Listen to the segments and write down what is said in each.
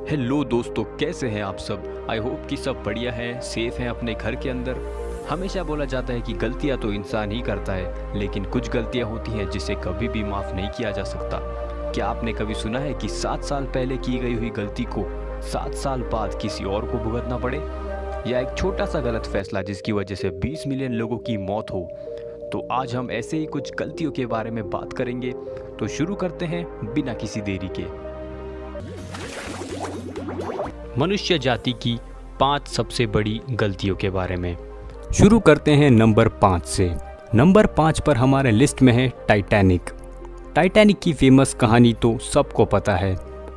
Hello दोस्तों, कैसे हैं आप सब। आई होप कि सब बढ़िया है, सेफ हैं अपने घर के अंदर। हमेशा बोला जाता है कि गलतियां तो इंसान ही करता है, लेकिन कुछ गलतियां होती हैं जिसे कभी भी माफ़ नहीं किया जा सकता। क्या आपने कभी सुना है कि 7 साल पहले की गई हुई गलती को 7 साल बाद किसी और को भुगतना पड़े, या एक छोटा सा गलत फैसला जिसकी वजह से 20 मिलियन लोगों की मौत हो। तो आज हम ऐसे ही कुछ गलतियों के बारे में बात करेंगे। तो शुरू करते हैं बिना किसी देरी के। मनुष्य जाति की 5 सबसे बड़ी गलतियों के बारे में शुरू करते हैं नंबर 5 से। नंबर 5 पर हमारे लिस्ट में है टाइटैनिक। टाइटैनिक की फेमस कहानी तो सबको पता है।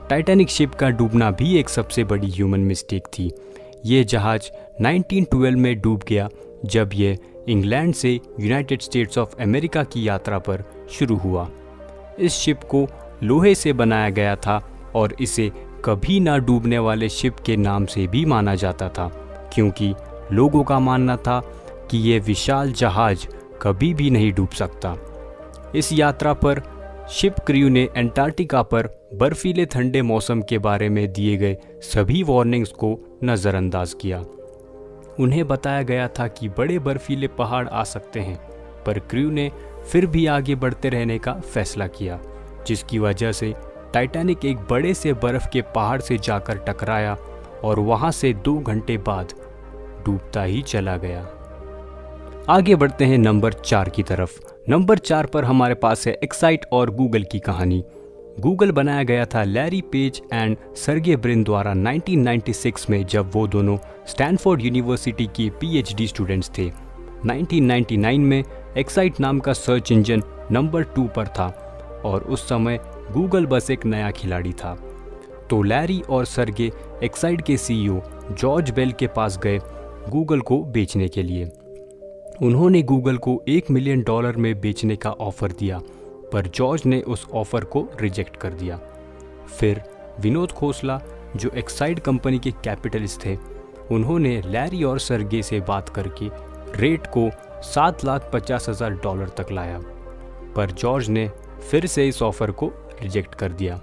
टाइटैनिक शिप का डूबना भी एक सबसे बड़ी ह्यूमन मिस्टेक थी। ये जहाज 1912 में डूब गया जब ये इंग्लैंड से यूनाइटेड स्टेट्स ऑफ अमेरिका की यात्रा पर शुरू हुआ। इस शिप को लोहे से बनाया गया था और इसे कभी ना डूबने वाले शिप के नाम से भी माना जाता था, क्योंकि लोगों का मानना था कि ये विशाल जहाज कभी भी नहीं डूब सकता। इस यात्रा पर शिप क्रू ने अंटार्कटिका पर बर्फीले ठंडे मौसम के बारे में दिए गए सभी वार्निंग्स को नज़रअंदाज किया। उन्हें बताया गया था कि बड़े बर्फीले पहाड़ आ सकते हैं, पर क्रू ने फिर भी आगे बढ़ते रहने का फैसला किया, जिसकी वजह से टाइटैनिक एक बड़े से बर्फ के पहाड़ से जाकर टकराया और वहां से 2 घंटे बाद डूबता ही चला गया। आगे बढ़ते हैं नंबर 4 की तरफ। नंबर 4 पर हमारे पास है एक्साइट और गूगल की कहानी। गूगल बनाया गया था Larry page and Sergey Brin द्वारा 1996 में, जब वो दोनों स्टैनफोर्ड यूनिवर्सिटी की PhD स्टूडेंट्स थे। 1999 में एक्साइट नाम का सर्च इंजन नंबर 2 पर था और उस समय गूगल बस एक नया खिलाड़ी था। तो लैरी और सर्गे एक्साइट के CEO जॉर्ज बेल के पास गए गूगल को बेचने के लिए। उन्होंने गूगल को $1 मिलियन में बेचने का ऑफ़र दिया, पर जॉर्ज ने उस ऑफ़र को रिजेक्ट कर दिया। फिर विनोद खोसला, जो एक्साइट कंपनी के कैपिटलिस्ट थे, उन्होंने लैरी और सर्गे से बात करके रेट को $7,50,000 तक लाया, पर जॉर्ज ने फिर से इस ऑफ़र को रिजेक्ट कर दिया।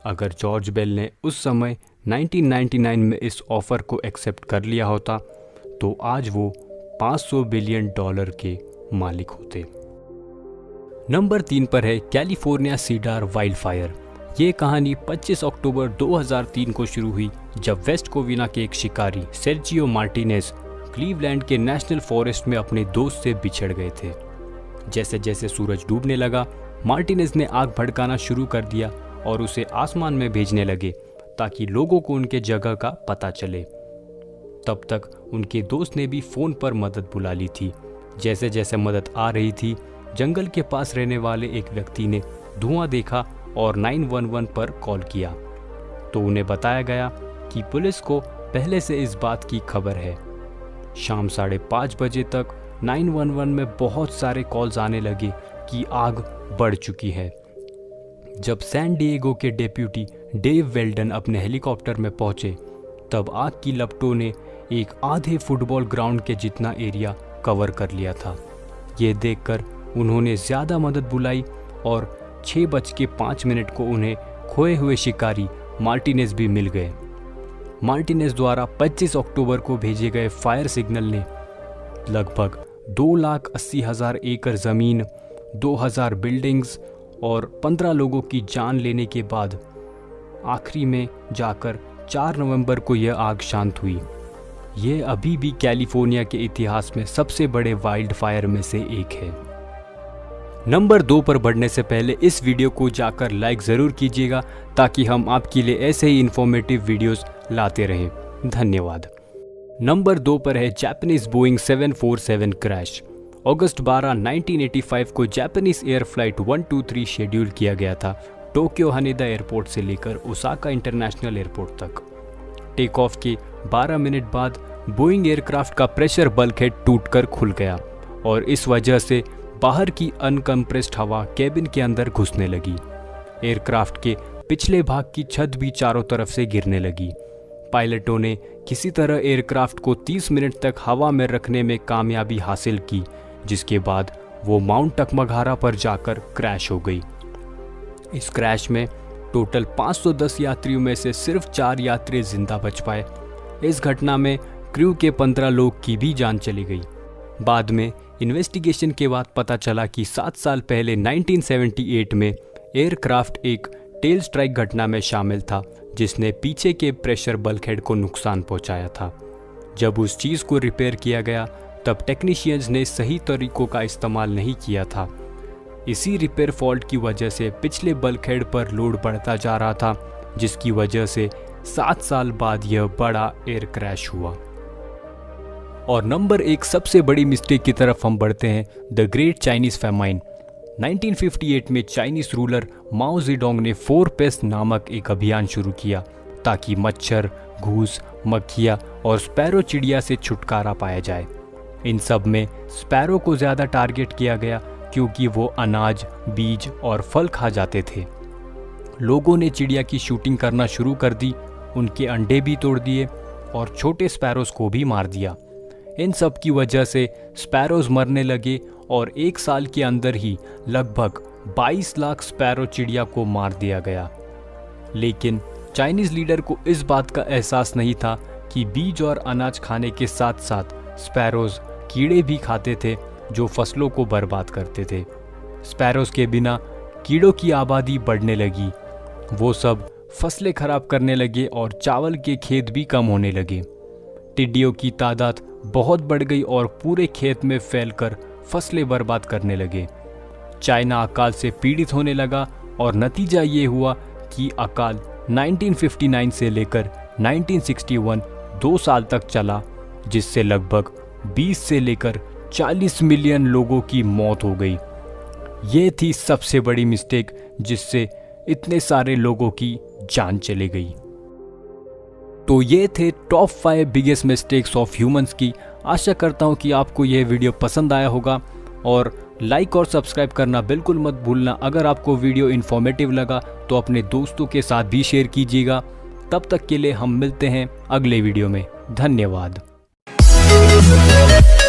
अगर जॉर्ज बेल ने उस समय 1999 में इस ऑफ़र को एक्सेप्ट कर लिया होता तो आज वो $500 बिलियन के मालिक होते। नंबर 3 पर है कैलिफोर्निया सीडार वाइल्ड फायर। ये कहानी 25 अक्टूबर 2003 को शुरू हुई, जब वेस्ट कोविना के एक शिकारी सेर्जियो मार्टिनेज क्लीवलैंड के नेशनल फॉरेस्ट में अपने दोस्त से बिछड़ गए थे। जैसे जैसे सूरज डूबने लगा, मार्टिनेज ने आग भड़काना शुरू कर दिया और उसे आसमान में भेजने लगे ताकि लोगों को उनके जगह का पता चले। तब तक उनके दोस्त ने भी फ़ोन पर मदद बुला ली थी। जैसे जैसे मदद आ रही थी, जंगल के पास रहने वाले एक व्यक्ति ने धुआं देखा और 911 पर कॉल किया। तो उन्हें बताया गया कि पुलिस को पहले से इस बात की खबर है। शाम 5:30 बजे तक 911 में बहुत सारे कॉल्स आने लगे कि आग बढ़ चुकी है। जब सैन डिएगो के डेप्यूटी डेव वेल्डन अपने हेलीकॉप्टर में पहुंचे, तब आग की लपटों ने एक आधे फुटबॉल ग्राउंड के जितना एरिया कवर कर लिया था। ये देखकर उन्होंने ज़्यादा मदद बुलाई और 6:05 को उन्हें खोए हुए शिकारी मार्टिनेज भी मिल गए। मार्टिनेज द्वारा 25 अक्टूबर को भेजे गए फायर सिग्नल ने लगभग 2,80,000 एकड़ ज़मीन, 2,000 बिल्डिंग्स और 15 लोगों की जान लेने के बाद आखिरी में जाकर 4 नवंबर को यह आग शांत हुई। ये अभी भी कैलिफोर्निया के इतिहास में सबसे बड़े वाइल्ड फायर में से एक है। नंबर 2 पर बढ़ने से पहले इस वीडियो को जाकर लाइक ज़रूर कीजिएगा, ताकि हम आपके लिए ऐसे ही इन्फॉर्मेटिव वीडियोस लाते रहें। धन्यवाद। नंबर 2 पर है जापानीज बोइंग 747 क्रैश। अगस्त 12, 1985 को जापानीज एयर फ्लाइट 123 शेड्यूल किया गया था टोक्यो हनेदा एयरपोर्ट से लेकर ओसाका इंटरनेशनल एयरपोर्ट तक। टेक ऑफ के 12 मिनट बाद बोइंग एयरक्राफ्ट का प्रेशर बल्कहेड टूटकर खुल गया और इस वजह से बाहर की अनकम्प्रेस्ड हवा केबिन के अंदर घुसने लगी। एयरक्राफ्ट के पिछले भाग की छत भी चारों तरफ से गिरने लगी। पायलटों ने किसी तरह एयरक्राफ्ट को 30 मिनट तक हवा में रखने में कामयाबी हासिल की, जिसके बाद वो माउंट टकमघारा पर जाकर क्रैश हो गई। इस क्रैश में टोटल 510 यात्रियों में से सिर्फ 4 यात्री जिंदा बच पाए। इस घटना में क्रू के 15 लोग की भी जान चली गई। बाद में इन्वेस्टिगेशन के बाद पता चला कि 7 साल पहले 1978 में एयरक्राफ्ट एक टेल स्ट्राइक घटना में शामिल था, जिसने पीछे के प्रेशर बल्कहेड को नुकसान पहुंचाया था। जब उस चीज़ को रिपेयर किया गया तब टेक्नीशियंस ने सही तरीकों का इस्तेमाल नहीं किया था। इसी रिपेयर फॉल्ट की वजह से पिछले बल्कहेड पर लोड बढ़ता जा रहा था, जिसकी वजह से 7 साल बाद यह बड़ा एयर क्रैश हुआ। और नंबर 1 सबसे बड़ी मिस्टेक की तरफ हम बढ़ते हैं, द ग्रेट चाइनीज़ फैमाइन। 1958 में चाइनीज़ रूलर माओ जेडोंग ने 4 पेस्ट नामक एक अभियान शुरू किया ताकि मच्छर, घूस, मक्खियाँ और स्पैरो चिड़िया से छुटकारा पाया जाए। इन सब में स्पैरो को ज़्यादा टारगेट किया गया क्योंकि वो अनाज, बीज और फल खा जाते थे। लोगों ने चिड़िया की शूटिंग करना शुरू कर दी, उनके अंडे भी तोड़ दिए और छोटे स्पैरोज़ को भी मार दिया। इन सब की वजह से स्पैरोज़ मरने लगे और 1 साल के अंदर ही लगभग 22 लाख स्पैरो चिड़िया को मार दिया गया। लेकिन चाइनीज़ लीडर को इस बात का एहसास नहीं था कि बीज और अनाज खाने के साथ साथ स्पैरोज़ कीड़े भी खाते थे जो फसलों को बर्बाद करते थे। स्पैरोज़ के बिना कीड़ों की आबादी बढ़ने लगी, वो सब फसलें खराब करने लगे और चावल के खेत भी कम होने लगे। टिड्डियों की तादाद बहुत बढ़ गई और पूरे खेत में फैलकर फसलें बर्बाद करने लगे। चाइना अकाल से पीड़ित होने लगा और नतीजा ये हुआ कि अकाल 1959 से लेकर 1961 2 साल तक चला, जिससे लगभग 20 से लेकर 40 मिलियन लोगों की मौत हो गई। ये थी सबसे बड़ी मिस्टेक जिससे इतने सारे लोगों की जान चली गई। तो ये थे top 5 biggest mistakes of humans की। आशा करता हूँ कि आपको यह वीडियो पसंद आया होगा और लाइक और सब्सक्राइब करना बिल्कुल मत भूलना। अगर आपको वीडियो इन्फॉर्मेटिव लगा तो अपने दोस्तों के साथ भी शेयर कीजिएगा। तब तक के लिए हम मिलते हैं अगले वीडियो में। धन्यवाद।